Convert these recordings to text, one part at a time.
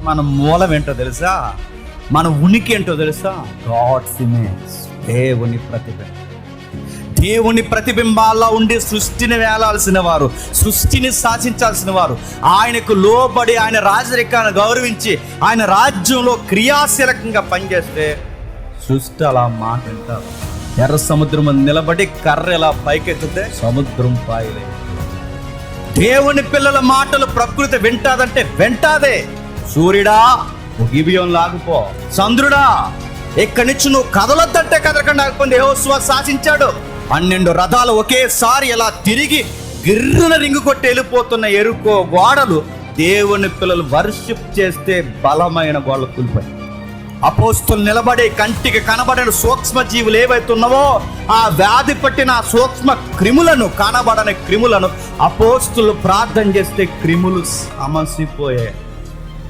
మన మూలం ఏంటో తెలుసా? మన ఉనికి ఏంటో తెలుసా? గాడ్స్ ఇమేజ్, దేవుని ప్రతిబింబం. దేవుని ప్రతిబింబాల్లో ఉండి సృష్టిని వేలాల్సిన వారు, సృష్టిని శాసించాల్సిన వారు, ఆయనకు లోబడి ఆయన రాజరికాన్ని గౌరవించి ఆయన రాజ్యంలో క్రియాశీలకంగా పనిచేస్తే సృష్టి అలా మాట వింటారు. ఎర్ర సముద్రం నిలబడి కర్ర ఎలా పైకెత్తితే సముద్రం పాయలే. దేవుని పిల్లల మాటలు ప్రకృతి వింటాదంటే వెంటాదే. సూర్యుడా గిబియోను లాగుపో, చంద్రుడా ఇక్కడి నుంచి నువ్వు కదలొద్దంటే కదలకుండా ఆగిపోయింది. యెహోషువ శాసించాడు. 12 రథాలు ఒకేసారి ఇలా తిరిగి గిర్రున రింగు కొట్టి వెళ్ళిపోతున్న ఎరుకో గోడలు దేవుని పిల్లలు వర్షిప్ చేస్తే బలమైన గోడలు కూలిపోయి. అపోస్తులు నిలబడి కంటికి కనబడని సూక్ష్మ జీవులు ఏవైతే ఉన్నావో ఆ వ్యాధి పట్టిన సూక్ష్మ క్రిములను, కనబడని క్రిములను అపోస్తులు ప్రార్థన చేస్తే క్రిములు సమసిపోయాయి.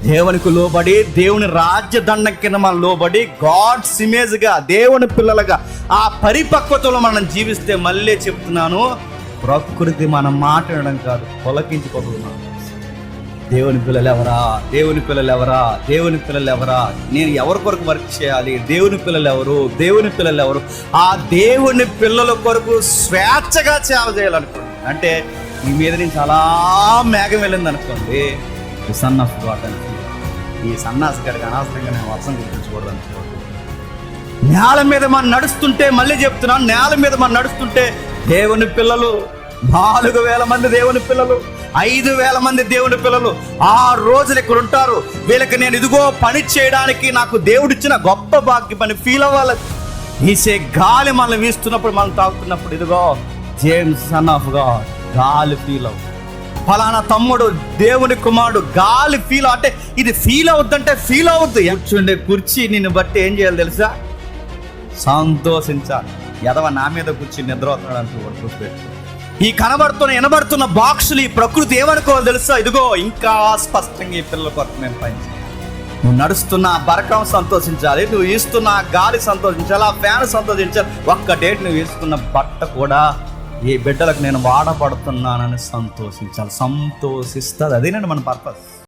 దేవునికి లోబడి, దేవుని రాజ్యదండం కింద మనం లోబడి గాడ్స్ ఇమేజ్గా, దేవుని పిల్లలుగా ఆ పరిపక్వతలో మనం జీవిస్తే, మళ్ళీ చెప్తున్నాను, ప్రకృతి మనం మాట్లాడడం కాదు, పొలకించిపోతున్నాం. దేవుని పిల్లలు ఎవరా, దేవుని పిల్లలు ఎవరా, దేవుని పిల్లలు ఎవరా, నేను ఎవరి కొరకు వర్క్ చేయాలి, దేవుని పిల్లలు ఎవరు, దేవుని పిల్లలు ఎవరు, ఆ దేవుని పిల్లల కొరకు స్వేచ్ఛగా సేవ చేయాలనుకోండి. అంటే ఈ మీద నుంచి అలా మేఘం వెళ్ళింది అనుకోండి, సన్ ఆఫ్ గాడ్ అని. ఈ సన్నాసి గడికి అనవసరంగా నేను వర్షం గుర్తించకూడదు అనుకోండి. నేల మీద మనం నడుస్తుంటే, మళ్ళీ చెప్తున్నాను, నేల మీద మనం నడుస్తుంటే దేవుని పిల్లలు 4000 మంది దేవుని పిల్లలు, 5000 మంది దేవుని పిల్లలు 6 రోజులు ఇక్కడ ఉంటారు. వీళ్ళకి నేను ఇదిగో పని చేయడానికి నాకు దేవుడిచ్చిన గొప్ప భాగ్యం అని ఫీల్ అవ్వాలి. వీసే గాలి మనం వీస్తున్నప్పుడు, మనం తాగుతున్నప్పుడు, ఇదిగో జేమ్స్ సన్ ఆఫ్ గాడ్, గాలి ఫీల్ అవ్వ. ఫలానా తమ్ముడు దేవుని కుమారుడు, గాలి ఫీల్ అంటే ఇది ఫీల్ అవుద్దంటే ఫీల్ అవుద్ది. కూర్చుండే కుర్చీ నిన్ను బట్టి ఏం చేయాలి తెలుసా? సంతోషించాలి. ఎదవ నా మీద కూర్చి నిద్ర అవుతున్నాడు అనుకో, ఈ కనబడుతున్న వినబడుతున్న బాక్సులు, ఈ ప్రకృతి ఏమనుకోవాలి తెలుసా? ఇదిగో ఇంకా స్పష్టంగా ఈ పిల్లల కొరకు మేము పనిచేయాలి. నువ్వు నడుస్తున్న బరకం సంతోషించాలి, నువ్వు ఇస్తున్న గాలి సంతోషించాలి, ఆ ఫ్యాన్ సంతోషించాలి. ఒక్క డేట్ నువ్వు వేసుకున్న బట్ట కూడా ఈ బిడ్డలకు నేను వాడబడుతున్నానని సంతోషించాలి. సంతోషిస్తుంది. అదేనండి మన పర్పస్.